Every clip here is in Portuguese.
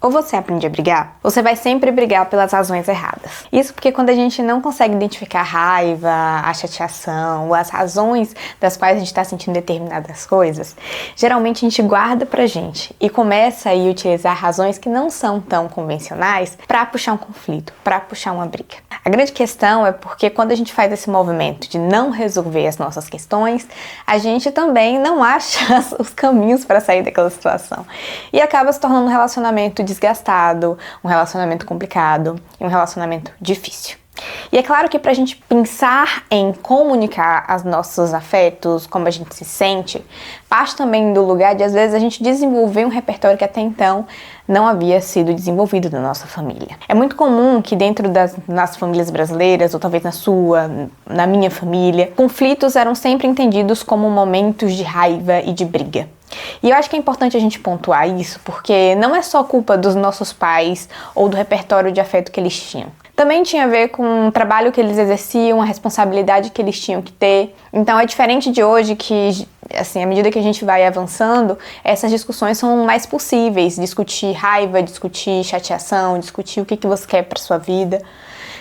ou você aprende a brigar, você vai sempre brigar pelas razões erradas. Isso porque quando a gente não consegue identificar a raiva, a chateação, ou as razões das quais a gente está sentindo determinadas coisas, geralmente a gente guarda pra gente e começa a utilizar razões que não são tão convencionais para puxar um conflito, para puxar uma briga. A grande questão é porque quando a gente faz esse movimento de não resolver as nossas questões, a gente também não acha os caminhos para sair daquela situação. E acaba se tornando um relacionamento desgastado, um relacionamento complicado e um relacionamento difícil. E é claro que para a gente pensar em comunicar os nossos afetos, como a gente se sente, parte também do lugar de, às vezes, a gente desenvolver um repertório que até então não havia sido desenvolvido na nossa família. É muito comum que dentro das famílias brasileiras, ou talvez na sua, na minha família, conflitos eram sempre entendidos como momentos de raiva e de briga. E eu acho que é importante a gente pontuar isso, porque não é só culpa dos nossos pais ou do repertório de afeto que eles tinham. Também tinha a ver com o trabalho que eles exerciam, a responsabilidade que eles tinham que ter. Então é diferente de hoje que, assim, à medida que a gente vai avançando, essas discussões são mais possíveis. Discutir raiva, discutir chateação, discutir o que você quer para sua vida.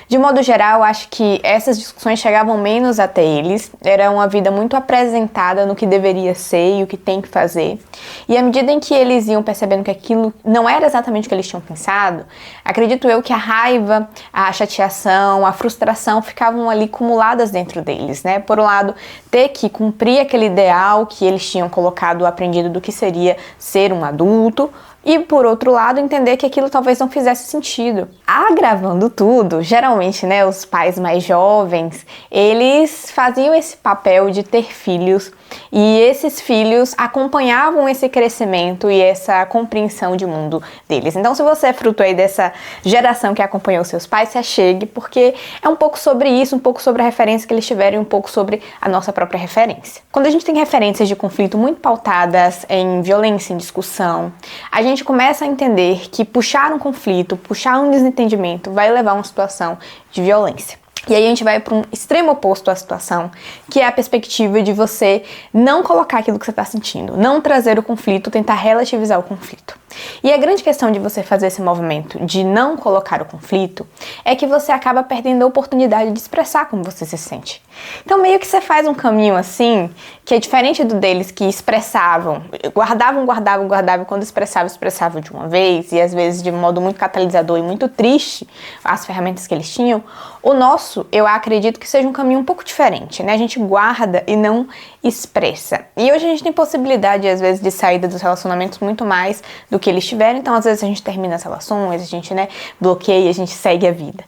De modo geral, acho que essas discussões chegavam menos até eles, era uma vida muito apresentada no que deveria ser e o que tem que fazer. E à medida em que eles iam percebendo que aquilo não era exatamente o que eles tinham pensado, acredito eu que a raiva, a chateação, a frustração ficavam ali acumuladas dentro deles, né? Por um lado, ter que cumprir aquele ideal que eles tinham colocado, aprendido do que seria ser um adulto, e, por outro lado, entender que aquilo talvez não fizesse sentido. Agravando tudo, geralmente, né, os pais mais jovens, eles faziam esse papel de ter filhos e esses filhos acompanhavam esse crescimento e essa compreensão de mundo deles. Então, se você é fruto aí dessa geração que acompanhou seus pais, se achegue, porque é um pouco sobre isso, um pouco sobre a referência que eles tiveram e um pouco sobre a nossa própria referência. Quando a gente tem referências de conflito muito pautadas em violência, em discussão, a gente começa a entender que puxar um conflito, puxar um desentendimento vai levar a uma situação de violência. E aí a gente vai para um extremo oposto à situação, que é a perspectiva de você não colocar aquilo que você está sentindo, não trazer o conflito, tentar relativizar o conflito. E a grande questão de você fazer esse movimento de não colocar o conflito é que você acaba perdendo a oportunidade de expressar como você se sente. Então meio que você faz um caminho assim, que é diferente do deles que expressavam, guardavam, e quando expressavam de uma vez, e às vezes de um modo muito catalisador e muito triste as ferramentas que eles tinham. O nosso, eu acredito que seja um caminho um pouco diferente, né? A gente guarda e não expressa. E hoje a gente tem possibilidade, às vezes, de saída dos relacionamentos muito mais do que eles tiveram. Então, às vezes, a gente termina as relações, a gente, né, bloqueia, a gente segue a vida.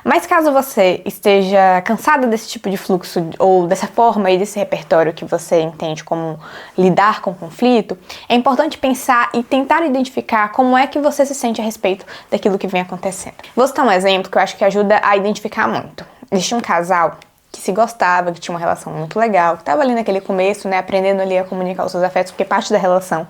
Mas caso você esteja cansada desse tipo de fluxo ou dessa forma e desse repertório que você entende como lidar com o conflito, é importante pensar e tentar identificar como é que você se sente a respeito daquilo que vem acontecendo. Vou citar um exemplo que eu acho que ajuda a identificar muito. Existia um casal que se gostava, que tinha uma relação muito legal, que estava ali naquele começo, né, aprendendo ali a comunicar os seus afetos, porque parte da relação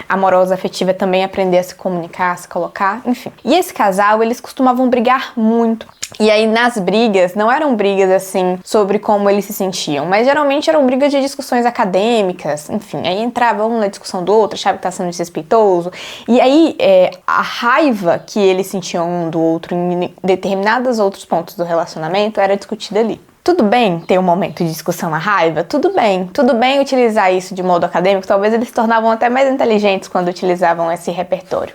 amorosa, afetiva é também aprender a se comunicar, a se colocar, enfim. E esse casal, eles costumavam brigar muito. E aí nas brigas, não eram brigas assim sobre como eles se sentiam, mas geralmente eram brigas de discussões acadêmicas, enfim, aí entrava um na discussão do outro, achava que estava sendo desrespeitoso, e aí a raiva que eles sentiam um do outro em determinados outros pontos do relacionamento era discutida ali. Tudo bem ter um momento de discussão na raiva? Tudo bem utilizar isso de modo acadêmico, talvez eles se tornavam até mais inteligentes quando utilizavam esse repertório.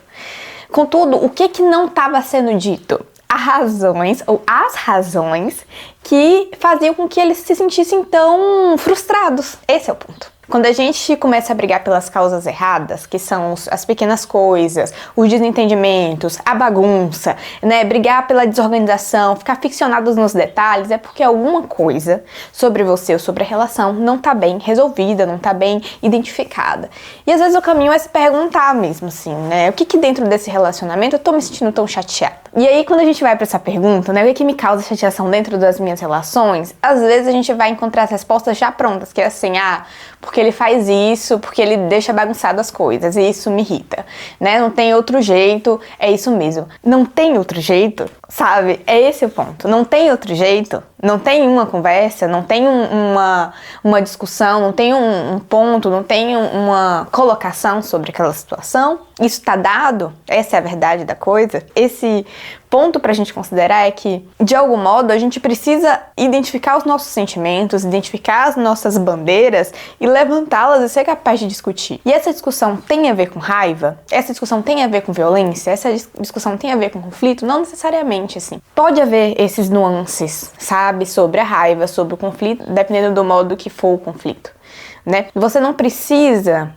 Contudo, o que não estava sendo dito? As razões que faziam com que eles se sentissem tão frustrados. Esse é o ponto. Quando a gente começa a brigar pelas causas erradas, que são as pequenas coisas, os desentendimentos, a bagunça, né, brigar pela desorganização, ficar ficcionados nos detalhes, é porque alguma coisa sobre você ou sobre a relação não tá bem resolvida, não tá bem identificada. E às vezes o caminho é se perguntar mesmo assim, né, o que dentro desse relacionamento eu tô me sentindo tão chateada? E aí quando a gente vai pra essa pergunta, né, o que me causa chateação dentro das minhas relações, às vezes a gente vai encontrar as respostas já prontas, que é assim, porque ele faz isso, porque ele deixa bagunçado as coisas, e isso me irrita, né? Não tem outro jeito, é isso mesmo. Não tem outro jeito, sabe? É esse o ponto. Não tem outro jeito, Não tem uma conversa, não tem uma discussão, não tem um ponto, não tem uma colocação sobre aquela situação. Isso está dado, essa é a verdade da coisa. Esse ponto pra gente considerar é que, de algum modo, a gente precisa identificar os nossos sentimentos, identificar as nossas bandeiras e levantá-las e ser capaz de discutir. E essa discussão tem a ver com raiva? Essa discussão tem a ver com violência? Essa discussão tem a ver com conflito? Não necessariamente, assim. Pode haver esses nuances, sabe? Sobre a raiva, sobre o conflito, dependendo do modo que for o conflito, né? Você não precisa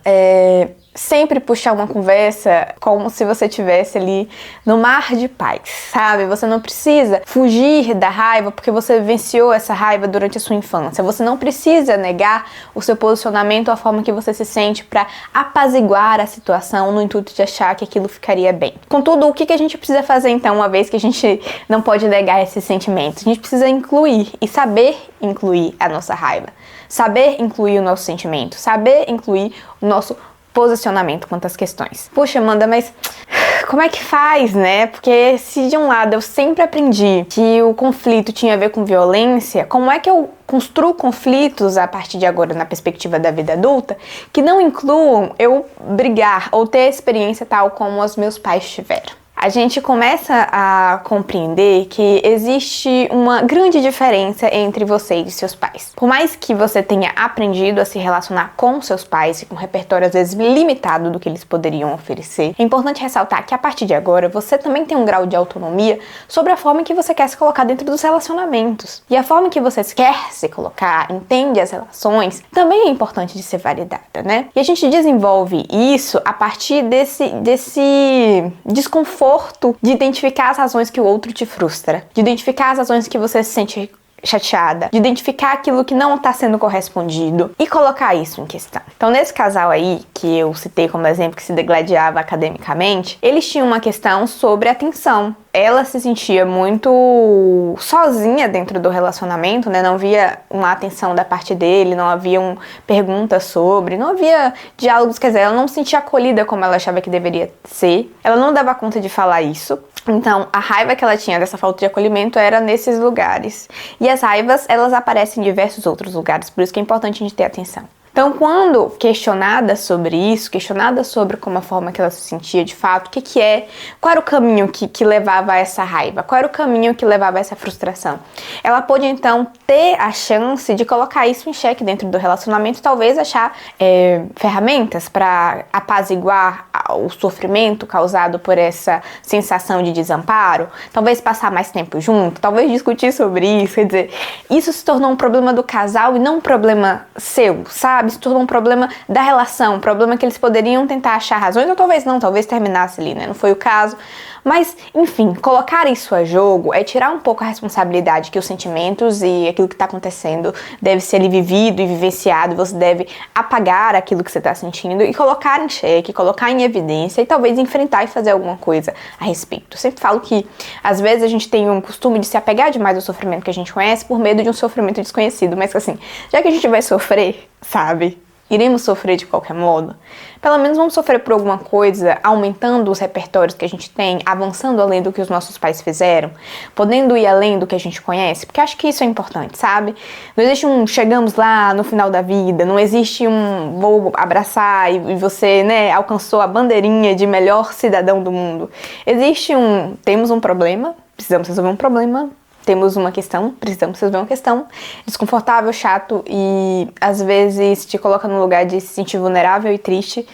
sempre puxar uma conversa como se você estivesse ali no mar de paz, sabe? Você não precisa fugir da raiva porque você vivenciou essa raiva durante a sua infância. Você não precisa negar o seu posicionamento, a forma que você se sente para apaziguar a situação no intuito de achar que aquilo ficaria bem. Contudo, o que a gente precisa fazer então, uma vez que a gente não pode negar esses sentimentos? A gente precisa incluir e saber incluir a nossa raiva, saber incluir o nosso sentimento, saber incluir o nosso posicionamento quanto às questões. Puxa, Amanda, mas como é que faz, né? Porque se de um lado eu sempre aprendi que o conflito tinha a ver com violência, como é que eu construo conflitos a partir de agora na perspectiva da vida adulta que não incluam eu brigar ou ter a experiência tal como os meus pais tiveram? A gente começa a compreender que existe uma grande diferença entre você e seus pais. Por mais que você tenha aprendido a se relacionar com seus pais e com um repertório às vezes limitado do que eles poderiam oferecer, é importante ressaltar que a partir de agora você também tem um grau de autonomia sobre a forma que você quer se colocar dentro dos relacionamentos. E a forma que você quer se colocar, entende as relações, também é importante de ser validada, né? E a gente desenvolve isso a partir desse desconforto de identificar as razões que o outro te frustra, de identificar as razões que você se sente chateada, de identificar aquilo que não está sendo correspondido e colocar isso em questão. Então, nesse casal aí, que eu citei como exemplo, que se degladiava academicamente, eles tinham uma questão sobre atenção. Ela se sentia muito sozinha dentro do relacionamento, né? Não havia uma atenção da parte dele, não havia perguntas sobre, não havia diálogos, quer dizer, ela não se sentia acolhida como ela achava que deveria ser. Ela não dava conta de falar isso. Então, a raiva que ela tinha dessa falta de acolhimento era nesses lugares. E as raivas, elas aparecem em diversos outros lugares, por isso que é importante a gente ter atenção. Então, quando questionada sobre isso, questionada sobre como a forma que ela se sentia de fato, qual era o caminho que levava a essa raiva, qual era o caminho que levava a essa frustração, ela pôde então ter a chance de colocar isso em xeque dentro do relacionamento, talvez achar ferramentas para apaziguar o sofrimento causado por essa sensação de desamparo, talvez passar mais tempo junto, talvez discutir sobre isso, quer dizer, isso se tornou um problema do casal e não um problema seu, sabe? Se tornou um problema da relação, um problema que eles poderiam tentar achar razões, ou talvez não, talvez terminasse ali, né? Não foi o caso. Mas, enfim, colocar isso a jogo é tirar um pouco a responsabilidade que os sentimentos e aquilo que está acontecendo deve ser ali vivido e vivenciado, você deve apagar aquilo que você está sentindo e colocar em xeque, colocar em evidência e talvez enfrentar e fazer alguma coisa a respeito. Eu sempre falo que, às vezes, a gente tem um costume de se apegar demais ao sofrimento que a gente conhece por medo de um sofrimento desconhecido, mas assim, já que a gente vai sofrer, sabe? Iremos sofrer de qualquer modo. Pelo menos vamos sofrer por alguma coisa, aumentando os repertórios que a gente tem, avançando além do que os nossos pais fizeram, podendo ir além do que a gente conhece, porque acho que isso é importante, sabe? Não existe chegamos lá no final da vida, não existe vou abraçar e você, né, alcançou a bandeirinha de melhor cidadão do mundo. Existe temos um problema, precisamos resolver um problema, temos uma questão, precisamos resolver uma questão desconfortável, chato e às vezes te coloca num lugar de se sentir vulnerável e triste.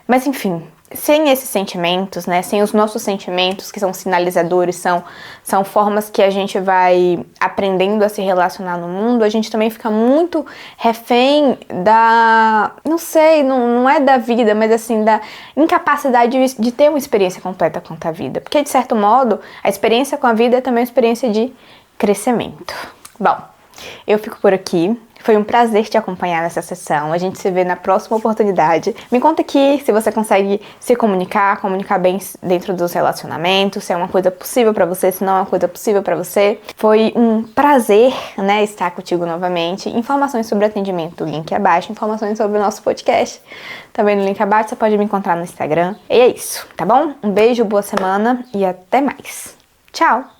Mas enfim, sem esses sentimentos, né, sem os nossos sentimentos que são sinalizadores, são formas que a gente vai aprendendo a se relacionar no mundo, a gente também fica muito refém não sei, não é da vida, mas assim, da incapacidade de ter uma experiência completa quanto à vida. Porque de certo modo, a experiência com a vida é também uma experiência de crescimento. Bom, eu fico por aqui. Foi um prazer te acompanhar nessa sessão. A gente se vê na próxima oportunidade. Me conta aqui se você consegue se comunicar bem dentro dos relacionamentos, se é uma coisa possível pra você, se não é uma coisa possível pra você. Foi um prazer, né, estar contigo novamente. Informações sobre atendimento, link abaixo. Informações sobre o nosso podcast, também no link abaixo. Você pode me encontrar no Instagram. E é isso, tá bom? Um beijo, boa semana e até mais. Tchau!